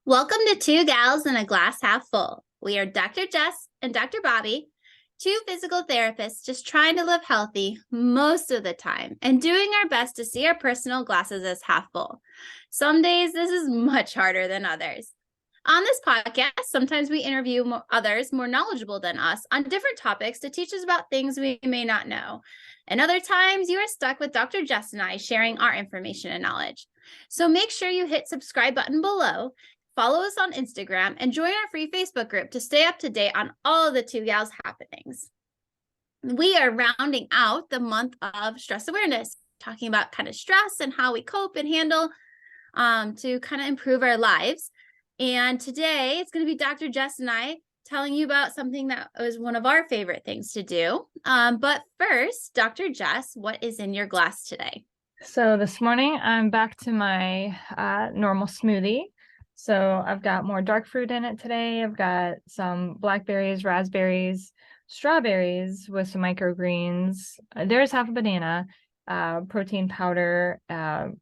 Welcome to Two Gals in a Glass Half Full. We are Dr. Jess and Dr. Bobbie, two physical therapists just trying to live healthy most of the time and doing our best to see our personal glasses as half full. Some days this is much harder than others. On this podcast, sometimes we interview others more knowledgeable than us on different topics to teach us about things we may not know. And other times you are stuck with Dr. Jess and I sharing our information and knowledge. So make sure you hit subscribe button below, follow us on Instagram, and join our free Facebook group to stay up to date on all of the Two Gals happenings. We are rounding out the month of stress awareness, talking about kind of stress and how we cope and handle to kind of improve our lives. And today it's going to be Dr. Jess and I telling you about something that was one of our favorite things to do. But first, Dr. Jess, what is in your glass today? So this morning I'm back to my normal smoothie. So I've got more dark fruit in it today. I've got some blackberries, raspberries, strawberries with some microgreens. There's half a banana, protein powder,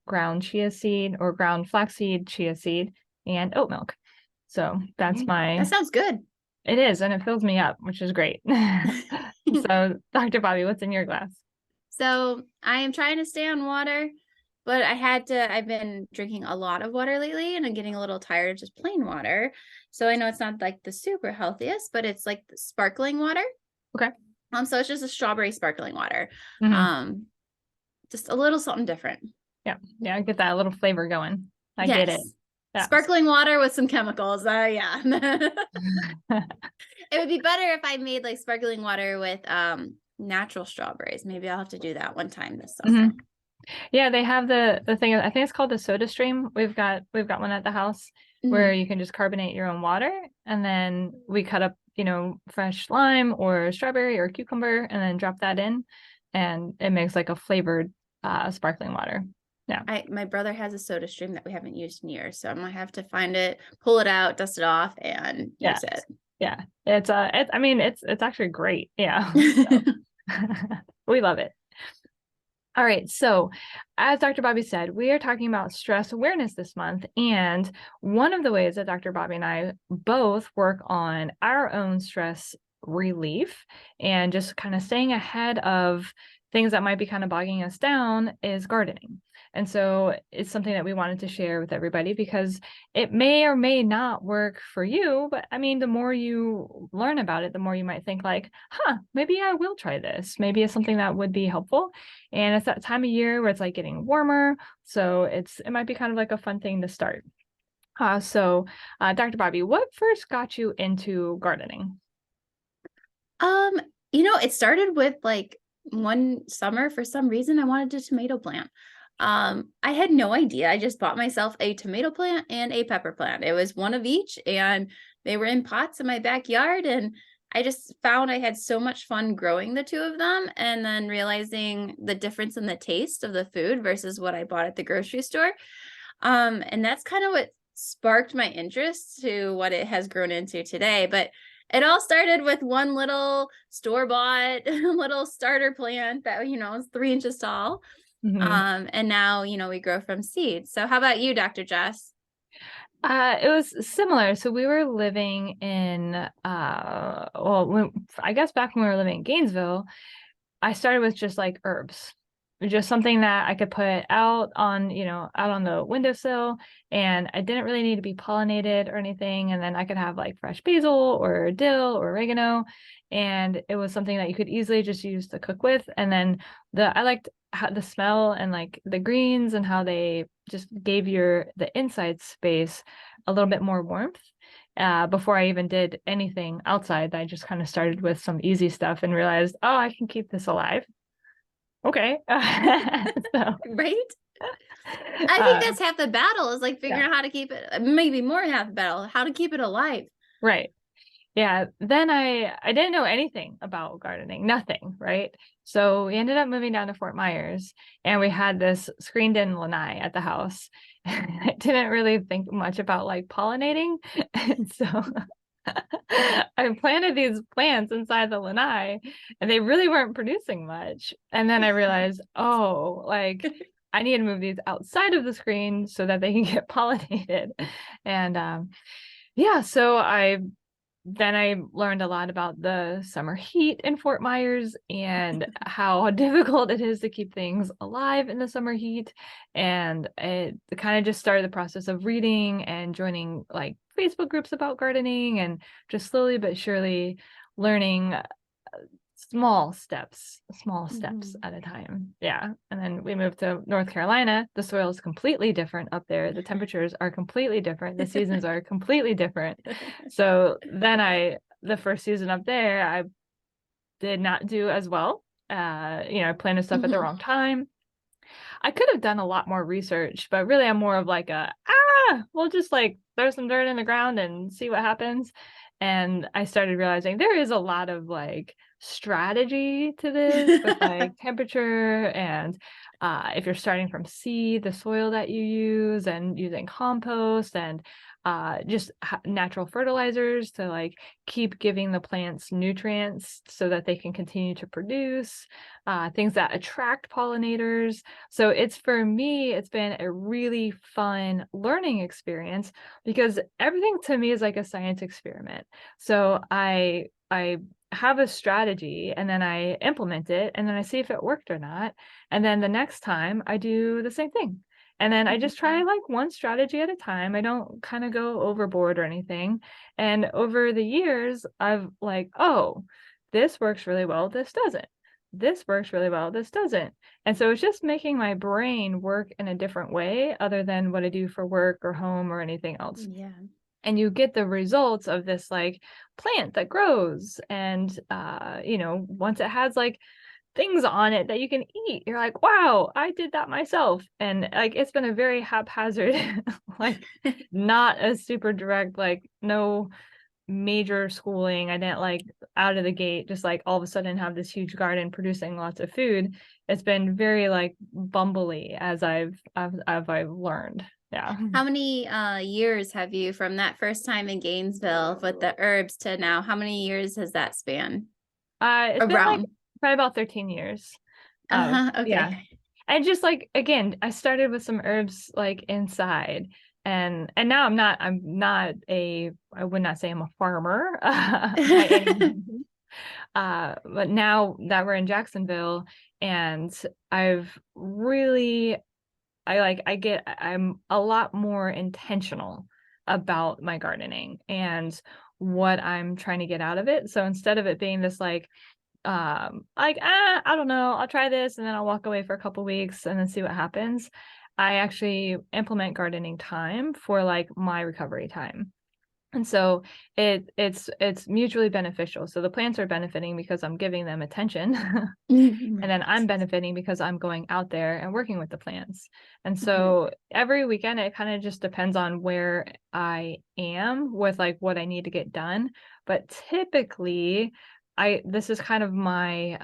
ground chia seed or ground flaxseed chia seed, and oat milk. So that's That sounds good. It is, and it fills me up, which is great. So Dr. Bobbie, what's in your glass? So I am trying to stay on water, but I've been drinking a lot of water lately and I'm getting a little tired of just plain water. So I know it's not like the super healthiest, but it's like the sparkling water. Okay. So it's just a strawberry sparkling water. Mm-hmm. Just a little something different. Yeah. Get that little flavor going. I Yes. get it. Yeah. Sparkling water with some chemicals. Yeah. It would be better if I made like sparkling water with natural strawberries. Maybe I'll have to do that one time this summer. Mm-hmm. Yeah, they have the thing, I think it's called the Soda Stream. We've got one at the house where you can just carbonate your own water, and then we cut up, fresh lime or strawberry or cucumber and then drop that in, and it makes like a flavored sparkling water. Yeah. My brother has a Soda Stream that we haven't used in years, so I'm gonna have to find it, pull it out, dust it off, and use it. Yeah. It's actually great. Yeah. So, we love it. All right. So as Dr. Bobbie said, we are talking about stress awareness this month. And one of the ways that Dr. Bobbie and I both work on our own stress relief and just kind of staying ahead of things that might be kind of bogging us down is gardening. And so it's something that we wanted to share with everybody because it may or may not work for you. But I mean, the more you learn about it, the more you might think like, maybe I will try this. Maybe it's something that would be helpful. And it's that time of year where it's like getting warmer. So it might be kind of like a fun thing to start. So Dr. Bobbie, what first got you into gardening? It started with like one summer, for some reason, I wanted a tomato plant. I had no idea. I just bought myself a tomato plant and a pepper plant. It was one of each, and they were in pots in my backyard. And I just found I had so much fun growing the two of them, and then realizing the difference in the taste of the food versus what I bought at the grocery store. And that's kind of what sparked my interest to what it has grown into today. But it all started with one little store-bought little starter plant that, is 3 inches tall. Mm-hmm. And now, we grow from seeds. So how about you, Dr. Jess? It was similar. So we were living in, I guess back when we were living in Gainesville, I started with just like herbs, just something that I could put out on the windowsill, and I didn't really need to be pollinated or anything. And then I could have like fresh basil or dill or oregano. And it was something that you could easily just use to cook with. And then I liked the smell and like the greens and how they just gave the inside space a little bit more warmth. Before I even did anything outside, I just kind of started with some easy stuff and realized, I can keep this alive. Okay. Right? I think that's half the battle, is like figuring out how to keep it, maybe more half the battle, how to keep it alive. Right. Yeah. Then I didn't know anything about gardening, nothing. Right. So we ended up moving down to Fort Myers, and we had this screened in lanai at the house. I didn't really think much about like pollinating. And so I planted these plants inside the lanai, and they really weren't producing much. And then I realized, I need to move these outside of the screen so that they can get pollinated. And yeah, so I learned a lot about the summer heat in Fort Myers and how difficult it is to keep things alive in the summer heat. And it kind of just started the process of reading and joining like Facebook groups about gardening, and just slowly but surely learning small steps at a time. Yeah. And then we moved to North Carolina. The soil is completely different up there. The temperatures are completely different. The seasons are completely different. So then the first season up there, I did not do as well. I planted stuff at the wrong time. I could have done a lot more research, but really I'm more of like we'll just like throw some dirt in the ground and see what happens. And I started realizing there is a lot of like strategy to this with like temperature, and if you're starting from seed, the soil that you use, and using compost and just natural fertilizers to like keep giving the plants nutrients so that they can continue to produce things that attract pollinators. So for me, it's been a really fun learning experience, because everything to me is like a science experiment. So I have a strategy, and then I implement it, and then I see if it worked or not. And then the next time I do the same thing. And then I just try like one strategy at a time. I don't kind of go overboard or anything. And over the years, I've like, oh, this works really well. This doesn't. This works really well. This doesn't. And so it's just making my brain work in a different way other than what I do for work or home or anything else. Yeah. And you get the results of this like plant that grows. And, once it has like things on it that you can eat, you're like, wow, I did that myself. And like it's been a very haphazard like not a super direct, like no major schooling. I didn't like out of the gate just like all of a sudden have this huge garden producing lots of food. It's been very like bumbly as I've learned. Yeah. How many years have you, from that first time in Gainesville with the herbs to now, how many years has that span? It's been like probably about 13 years. Okay. Yeah. And just like, again, I started with some herbs like inside, and now I would not say I'm a farmer by any means. But now that we're in Jacksonville, and I'm a lot more intentional about my gardening and what I'm trying to get out of it. So instead of it being this like I don't know, I'll try this and then I'll walk away for a couple weeks and then see what happens, I actually implement gardening time for like my recovery time. And so it's mutually beneficial. So the plants are benefiting because I'm giving them attention. And then I'm benefiting because I'm going out there and working with the plants. And so every weekend, it kind of just depends on where I am with like what I need to get done. But typically, this is kind of my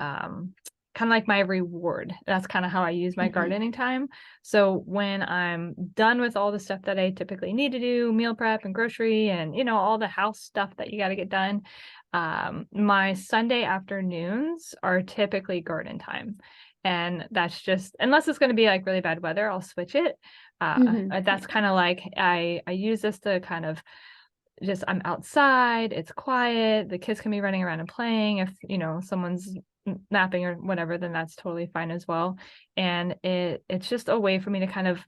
reward. That's kind of how I use my gardening time. So when I'm done with all the stuff that I typically need to do, meal prep and grocery and, all the house stuff that you got to get done, my Sunday afternoons are typically garden time. And that's just, unless it's going to be like really bad weather, I'll switch it. That's kind of like, I use this to kind of just, I'm outside, it's quiet, the kids can be running around and playing. If, someone's napping or whatever, then that's totally fine as well. And it's just a way for me to kind of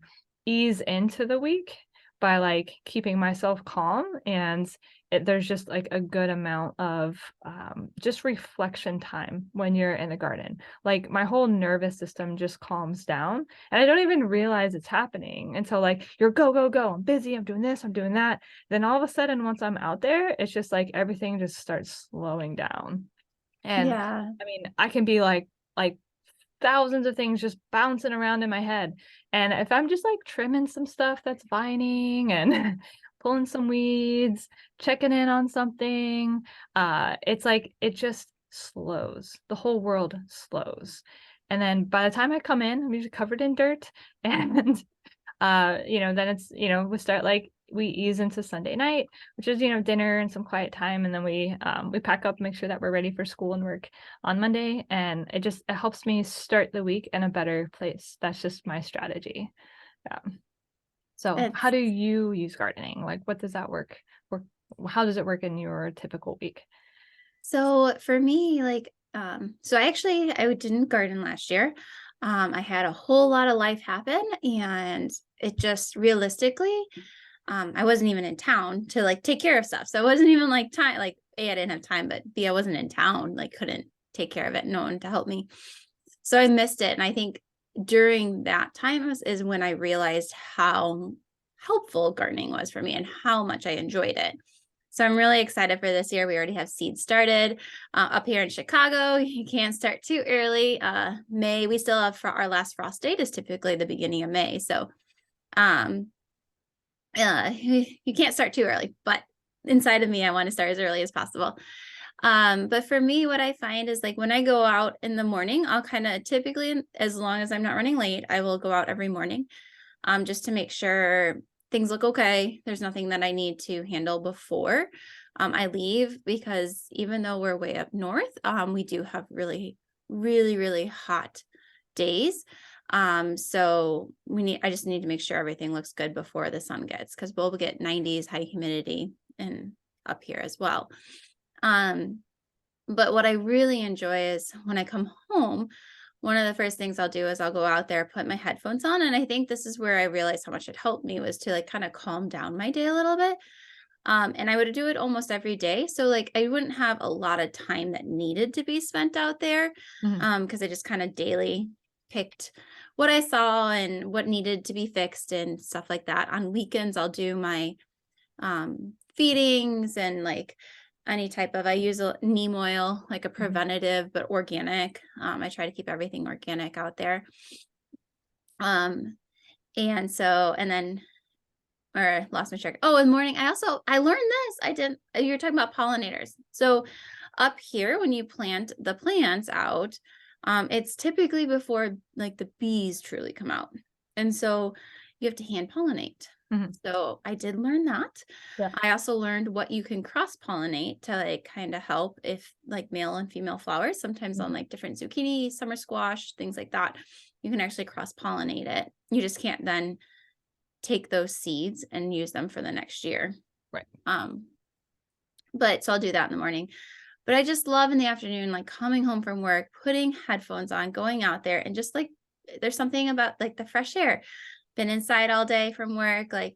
ease into the week by like keeping myself calm. And there's just like a good amount of just reflection time when you're in the garden. Like my whole nervous system just calms down, and I don't even realize it's happening until like you're go, go, go. I'm busy. I'm doing this. I'm doing that. Then all of a sudden, once I'm out there, it's just like everything just starts slowing down. And yeah. I mean, I can be like thousands of things just bouncing around in my head. And if I'm just like trimming some stuff that's vining and pulling some weeds, checking in on something, it's like it just slows. The whole world slows. And then by the time I come in, I'm usually covered in dirt. And then it's, we start like we ease into Sunday night, which is, dinner and some quiet time. And then we pack up, make sure that we're ready for school and work on Monday. And it helps me start the week in a better place. That's just my strategy. So how do you use gardening? Like, what does that work? How does it work in your typical week? So for me, like, so I didn't garden last year. I had a whole lot of life happen, and it just realistically, I wasn't even in town to like take care of stuff. So it wasn't even like time, like A, I didn't have time, but B, I wasn't in town, like couldn't take care of it, no one to help me. So I missed it. And I think during that time is when I realized how helpful gardening was for me and how much I enjoyed it. So I'm really excited for this year. We already have seeds started up here in Chicago. You can't start too early. May, we still have our last frost date is typically the beginning of May. So you can't start too early, but inside of me, I want to start as early as possible. But for me, what I find is like when I go out in the morning, I'll kind of typically, as long as I'm not running late, I will go out every morning just to make sure things look okay. There's nothing that I need to handle before I leave, because even though we're way up north, we do have really, really, really hot days. So I just need to make sure everything looks good before the sun gets, because we'll get 90s, high humidity and up here as well. But what I really enjoy is when I come home, one of the first things I'll do is I'll go out there, put my headphones on. And I think this is where I realized how much it helped me, was to like kind of calm down my day a little bit. And I would do it almost every day. So like I wouldn't have a lot of time that needed to be spent out there. Because I just kind of daily picked what I saw and what needed to be fixed and stuff like that. On weekends, I'll do my feedings and like any type of, I use a neem oil, like a preventative, but organic. I try to keep everything organic out there. And then, or lost my track. Oh, in the morning, I learned this. You're talking about pollinators. So up here, when you plant the plants out, it's typically before like the bees truly come out. And so you have to hand pollinate. So I did learn that. Yeah. I also learned what you can cross pollinate to like kind of help if like male and female flowers, sometimes on like different zucchini, summer squash, things like that, you can actually cross pollinate it. You just can't then take those seeds and use them for the next year. Right. But so I'll do that in the morning. But I just love in the afternoon, like coming home from work, putting headphones on, going out there, and just like there's something about like the fresh air. Been inside all day from work, like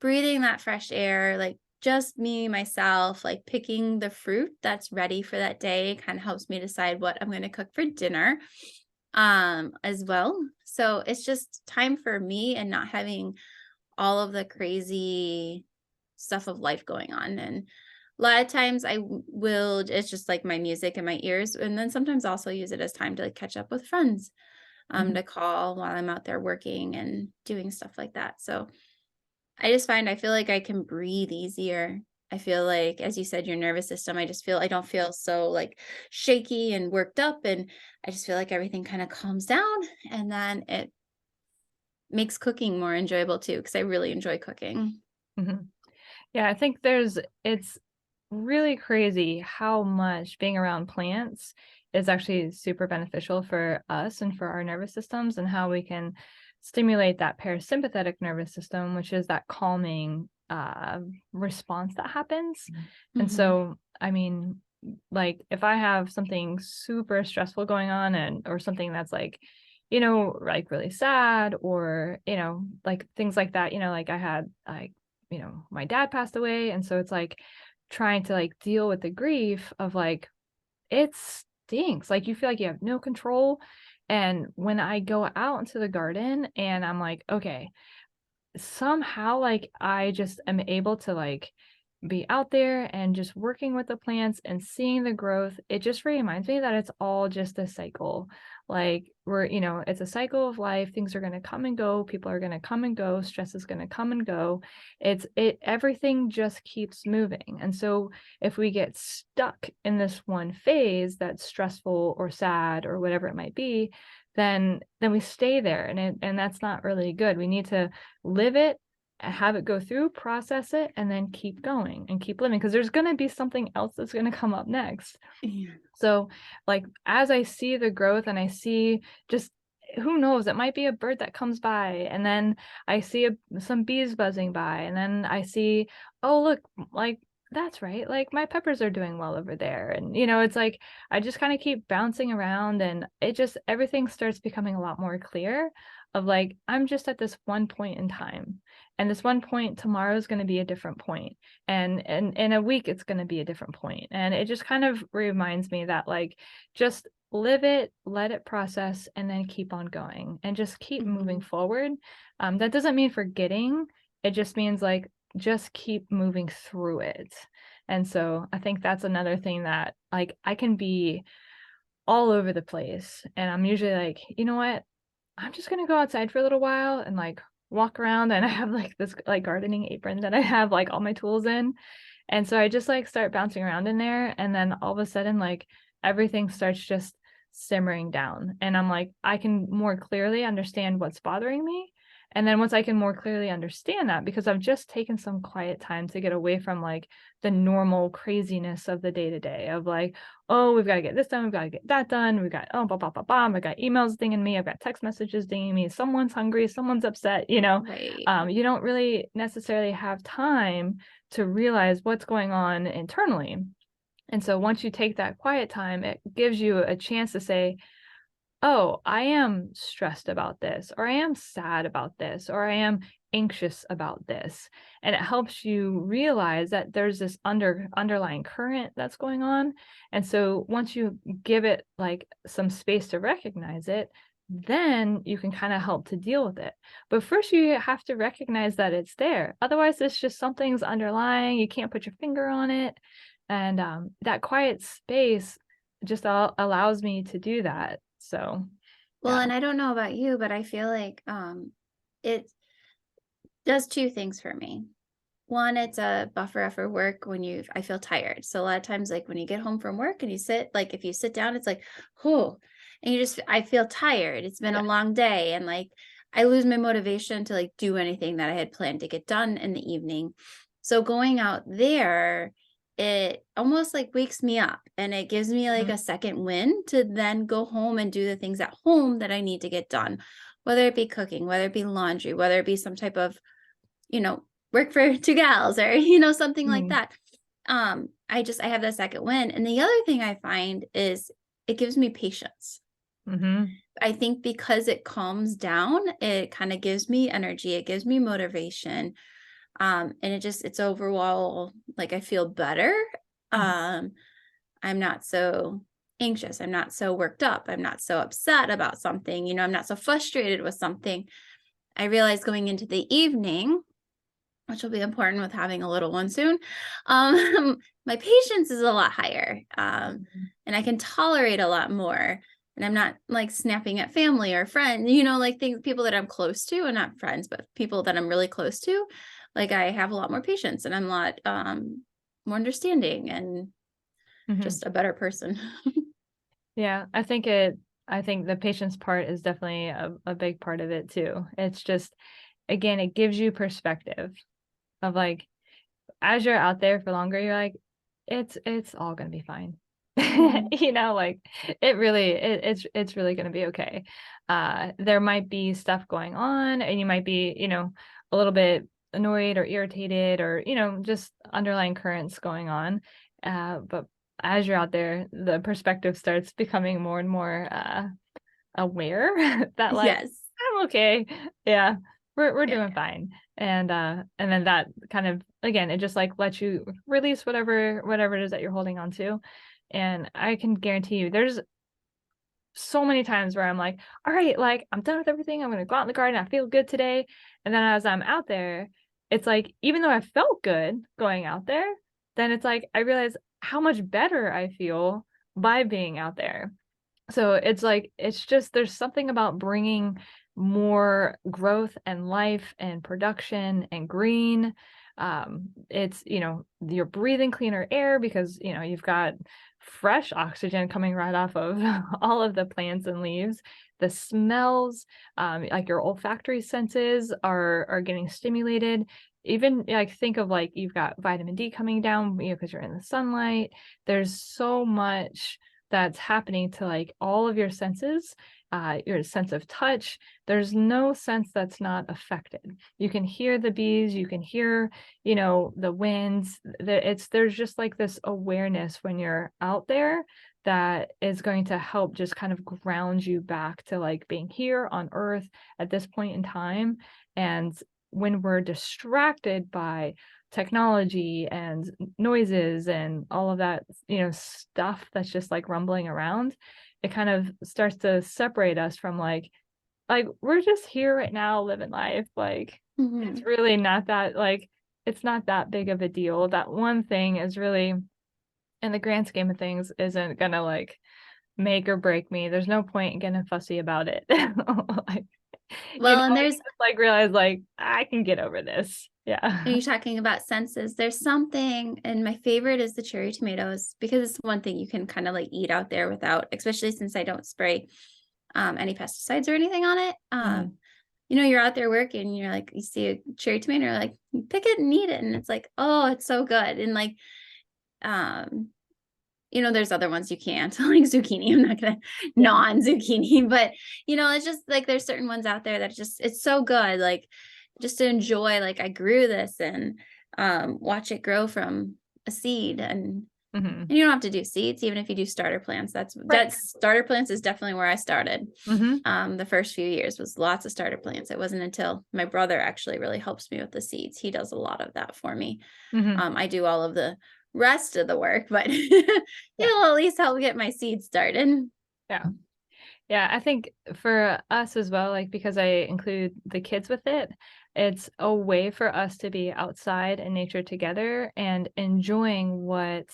breathing that fresh air, like just me, myself, like picking the fruit that's ready for that day kind of helps me decide what I'm going to cook for dinner as well. So it's just time for me and not having all of the crazy stuff of life going on. And a lot of times it's just like my music in my ears. And then sometimes also use it as time to like catch up with friends. To call while I'm out there working and doing stuff like that. So I feel like I can breathe easier. I feel like, as you said, your nervous system, I don't feel so like shaky and worked up. And I just feel like everything kind of calms down, and then it makes cooking more enjoyable too, because I really enjoy cooking. Yeah, I think it's really crazy how much being around plants is actually super beneficial for us and for our nervous systems, and how we can stimulate that parasympathetic nervous system, which is that calming response that happens. And so, I mean, like if I have something super stressful going on or something that's like, like really sad, or, like things like that, like I had like, my dad passed away. And so it's like trying to like deal with the grief of like, it stinks. Like you feel like you have no control. And when I go out into the garden and I'm like, okay, somehow like I just am able to like be out there and just working with the plants and seeing the growth, it just reminds me that it's all just a cycle. Like it's a cycle of life. Things are going to come and go. People are going to come and go. Stress is going to come and go. Everything just keeps moving. And so if we get stuck in this one phase that's stressful or sad or whatever it might be, then we stay there, and that's not really good. We need to live it, have it go through, process it, and then keep going and keep living, because there's going to be something else that's going to come up next. Yeah. So like, as I see the growth and I see, just who knows, it might be a bird that comes by, and then I see some bees buzzing by, and then I see, oh look, like, that's right, like my peppers are doing well over there. And it's like I just kind of keep bouncing around, and it just, everything starts becoming a lot more clear of like, I'm just at this one point in time, and this one point tomorrow is going to be a different point, and in a week it's going to be a different point. And it just kind of reminds me that, like, just live it, let it process, and then keep on going and just keep moving forward. That doesn't mean forgetting. It just means like, just keep moving through it. And so I think that's another thing, that like I can be all over the place, and I'm usually like, you know what? I'm just going to go outside for a little while and like walk around, and I have like this like gardening apron that I have like all my tools in. And so I just like start bouncing around in there, and then all of a sudden like everything starts just simmering down, and I'm like, I can more clearly understand what's bothering me. And then once I can more clearly understand that, because I've just taken some quiet time to get away from like the normal craziness of the day to day of like, oh, we've got to get this done, we've got to get that done, we've got, oh, blah, blah, blah, blah, I've got emails dinging me, I've got text messages dinging me, someone's hungry, someone's upset, Right. you don't really necessarily have time to realize what's going on internally. And so once you take that quiet time, it gives you a chance to say, oh, I am stressed about this, or I am sad about this, or I am anxious about this. And it helps you realize that there's this underlying current that's going on. And so once you give it like some space to recognize it, then you can kind of help to deal with it. But first you have to recognize that it's there. Otherwise, it's just something's underlying. You can't put your finger on it. And that quiet space just allows me to do that. So, Well, yeah. and I don't know about you, but I feel like it does two things for me. One, it's a buffer after work when I feel tired. So a lot of times, like when you get home from work and you sit, like if you sit down, it's like, oh, and I feel tired. It's been Yeah. a long day. And like, I lose my motivation to like do anything that I had planned to get done in the evening. So going out there, it almost like wakes me up, and it gives me like Mhm. a second win to then go home and do the things at home that I need to get done, whether it be cooking, whether it be laundry, whether it be some type of, you know, work for two gals, or, something like Mhm. that. I have that second win. And the other thing I find is it gives me patience. Mhm. I think because it calms down, it kind of gives me energy, it gives me motivation. And it's overall like I feel better. Mhm. Um, I'm not so anxious, I'm not so worked up, I'm not so upset about something, I'm not so frustrated with something. I realize going into the evening, which will be important with having a little one soon, my patience is a lot higher, Mhm. and I can tolerate a lot more. And I'm not like snapping at family or friends, like people that I'm close to, and not friends, but people that I'm really close to. Like I have a lot more patience, and I'm a lot more understanding, and Mhm. just a better person. Yeah, I think the patience part is definitely a big part of it too. It's just, again, it gives you perspective of like, as you're out there for longer, you're like, it's all gonna be fine. Mhm. Like it's really gonna be okay. There might be stuff going on, and you might be, a little bit annoyed or irritated, or, just underlying currents going on. But as you're out there, the perspective starts becoming more and more aware that like, Yes. I'm okay. Yeah, we're Yeah. doing fine. And then that kind of, again, it just like lets you release whatever it is that you're holding on to. And I can guarantee you there's so many times where I'm like, all right, like I'm done with everything, I'm gonna go out in the garden, I feel good today. And then as I'm out there, it's like, even though I felt good going out there, then it's like I realize how much better I feel by being out there. So it's like, it's just, there's something about bringing more growth and life and production and green. It's, you're breathing cleaner air because, you've got fresh oxygen coming right off of all of the plants and leaves. The smells, like your olfactory senses are getting stimulated. Even like think of like you've got vitamin D coming down, because you're in the sunlight. There's so much that's happening to like all of your senses, your sense of touch. There's no sense that's not affected. You can hear the bees, you can hear, the winds. There's just like this awareness when you're out there that is going to help just kind of ground you back to like being here on earth at this point in time. And when we're distracted by technology and noises and all of that, stuff that's just like rumbling around, it kind of starts to separate us from like we're just here right now living life. Like it's really not that, like it's not that big of a deal. That one thing is really, in the grand scheme of things, isn't gonna like make or break me. There's no point in getting fussy about it. Like, Well, and I there's, just like realize like I can get over this. are Yeah. you talking about senses? There's something, and my favorite is the cherry tomatoes, because it's one thing you can kind of like eat out there without, especially since I don't spray any pesticides or anything on it. Mhm. You're out there working, you're like, you see a cherry tomato, you're like, you pick it and eat it, and it's like, oh, it's so good. And like, there's other ones you can't, like zucchini. I'm not gonna non-zucchini, but it's just like there's certain ones out there that just it's so good. Like just to enjoy, like I grew this and watch it grow from a seed, and you don't have to do seeds, even if you do starter plants. Right. Starter plants is definitely where I started. Mhm. The first few years was lots of starter plants. It wasn't until my brother actually really helps me with the seeds. He does a lot of that for me. Mhm. I do all of the rest of the work, but Yeah. it'll at least help get my seeds started. Yeah. Yeah, I think for us as well, like because I include the kids with it, it's a way for us to be outside in nature together and enjoying what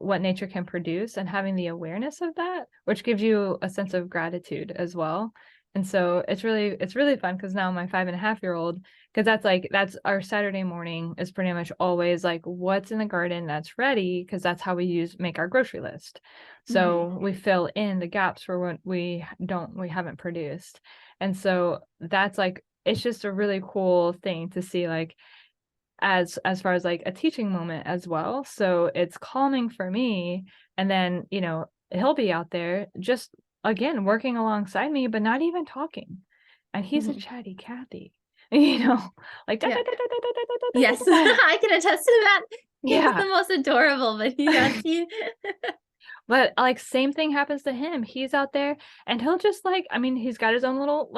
nature can produce and having the awareness of that, which gives you a sense of gratitude as well. And so it's really fun because now my 5.5-year-old, because that's our Saturday morning is pretty much always like what's in the garden that's ready, because that's how we make our grocery list. So we fill in the gaps for what we haven't produced. And so that's like it's just a really cool thing to see, like as far as like a teaching moment as well. So it's calming for me. And then, he'll be out there just again working alongside me, but not even talking. And he's a Mhm. chatty Cathy, you know, like Yeah. Yes, I can attest to that. He's yeah. the most adorable, but yes, But like same thing happens to him. He's out there and he'll just like, I mean, he's got his own little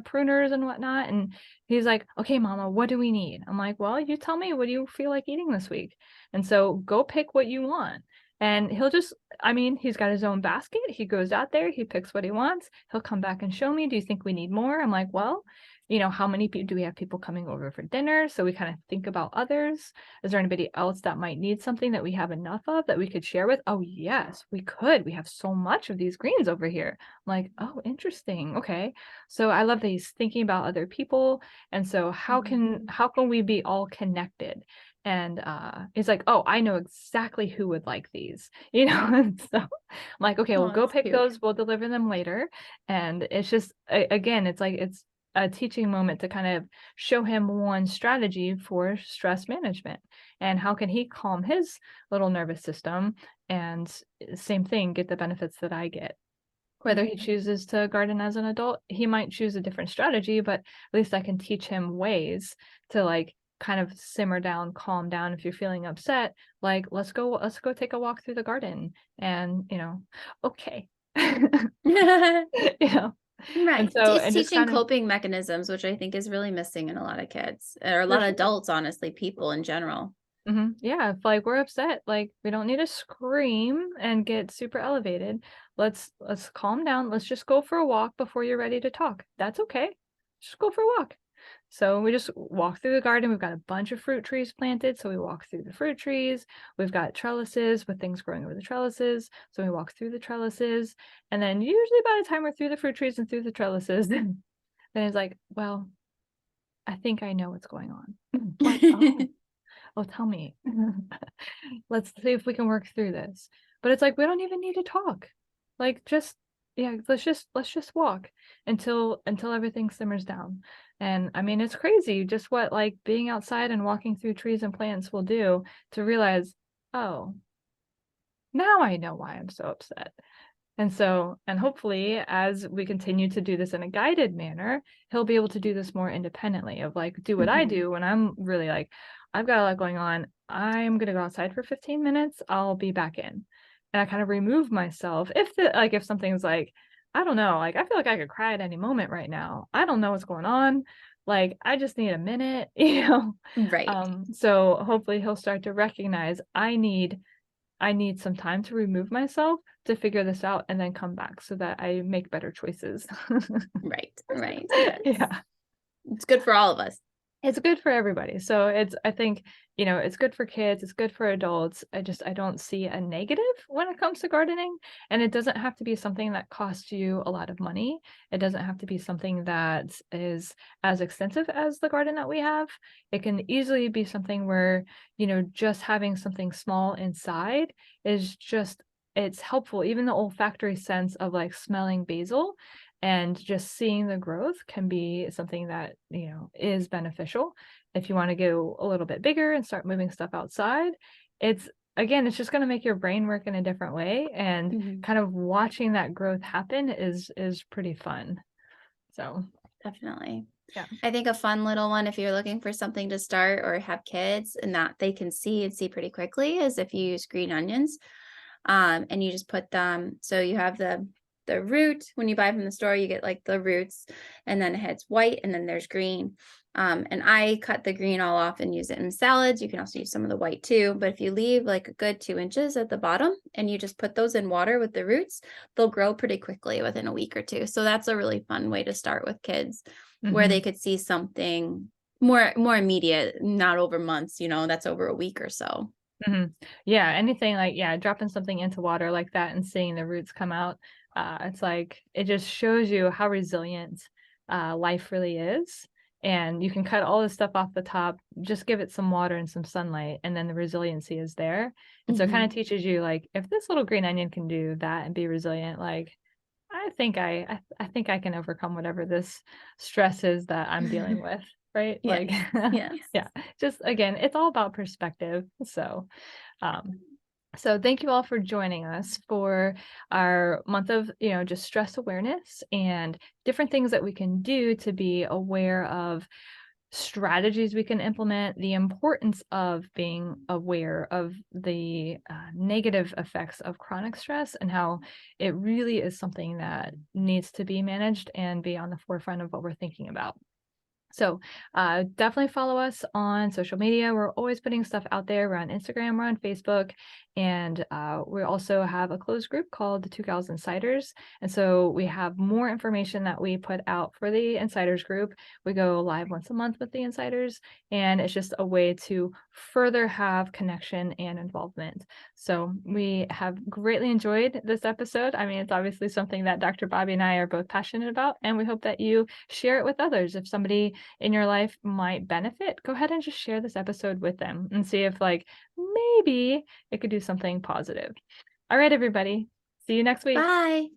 pruners and whatnot. And he's like, okay, mama, what do we need? I'm like, well, you tell me, what do you feel like eating this week? And so go pick what you want. And he'll just, I mean, he's got his own basket. He goes out there, he picks what he wants. He'll come back and show me, do you think we need more? I'm like, well, how many people do we have people coming over for dinner? So we kind of think about others. Is there anybody else that might need something that we have enough of that we could share with? Oh, yes, we could. We have so much of these greens over here. I'm like, oh, interesting. Okay. So I love that he's thinking about other people. And so how can we be all connected? And he's like, oh, I know exactly who would like these, And so I'm like, okay, we'll oh, go it's pick cute. those. We'll deliver them later. And it's just, again, it's like, it's a teaching moment to kind of show him one strategy for stress management and how can he calm his little nervous system, and same thing, get the benefits that I get. Whether he chooses to garden as an adult, he might choose a different strategy, but at least I can teach him ways to like kind of simmer down, calm down. If you're feeling upset, like let's go take a walk through the garden, and okay. you know and Right. so It's and just teaching kind of coping mechanisms, which I think is really missing in a lot of kids or a for lot of sure. adults, honestly, people in general. Yeah, if like we're upset, like we don't need to scream and get super elevated. Let's calm down. Let's just go for a walk before you're ready to talk. That's okay. Just go for a walk. So we just walk through the garden. We've got a bunch of fruit trees planted. So we walk through the fruit trees. We've got trellises with things growing over the trellises. So we walk through the trellises. And then usually by the time we're through the fruit trees and through the trellises, then it's like, well, I think I know what's going on. What? Oh, oh, tell me. Let's see if we can work through this. But it's like, we don't even need to talk. Like, just, yeah, let's just walk until everything simmers down. And I mean, it's crazy just what like being outside and walking through trees and plants will do to realize, oh, now I know why I'm so upset. And hopefully as we continue to do this in a guided manner, he'll be able to do this more independently of like, do what I do when I'm really like, I've got a lot going on. I'm going to go outside for 15 minutes. I'll be back in. And I kind of remove myself. If something's like, I don't know, like, I feel like I could cry at any moment right now. I don't know what's going on. Like, I just need a minute, Right. So hopefully he'll start to recognize I need some time to remove myself to figure this out and then come back so that I make better choices. Right. Yes. Yeah. It's good for all of us. It's good for everybody. So I think, it's good for kids, it's good for adults. I don't see a negative when it comes to gardening. And it doesn't have to be something that costs you a lot of money. It doesn't have to be something that is as extensive as the garden that we have. It can easily be something where, just having something small inside is it's helpful. Even the olfactory sense of like smelling basil and just seeing the growth can be something that, is beneficial. If you want to go a little bit bigger and start moving stuff outside, it's just going to make your brain work in a different way. And kind of watching that growth happen is pretty fun. So Definitely. yeah. I think a fun little one, if you're looking for something to start or have kids and that they can see pretty quickly, is if you use green onions. And you just put them, so you have the root. When you buy from the store, you get like the roots, and then it's white, and then there's green. And I cut the green all off and use it in salads. You can also use some of the white too, but if you leave like a good 2 inches at the bottom and you just put those in water with the roots, they'll grow pretty quickly within a week or two. So that's a really fun way to start with kids, where they could see something more immediate, not over months, that's over a week or so. Yeah, anything like, dropping something into water like that and seeing the roots come out. It's like, it just shows you how resilient life really is. And you can cut all this stuff off the top, just give it some water and some sunlight, and then the resiliency is there. And so it kind of teaches you, like, if this little green onion can do that and be resilient, like, I think I can overcome whatever this stress is that I'm dealing with. Right? Yes. Like, Yes. yeah, just again, it's all about perspective. So thank you all for joining us for our month of, just stress awareness and different things that we can do to be aware of strategies we can implement, the importance of being aware of the negative effects of chronic stress, and how it really is something that needs to be managed and be on the forefront of what we're thinking about. So definitely follow us on social media. We're always putting stuff out there. We're on Instagram, we're on Facebook, and we also have a closed group called the 2 Gals Insiders. And so we have more information that we put out for the Insiders group. We go live once a month with the Insiders, and it's just a way to further have connection and involvement. So we have greatly enjoyed this episode. I mean, it's obviously something that Dr. Bobbie and I are both passionate about, and we hope that you share it with others. If somebody in your life might benefit, go ahead and just share this episode with them and see if like maybe it could do something positive. All right, everybody. See you next week. Bye.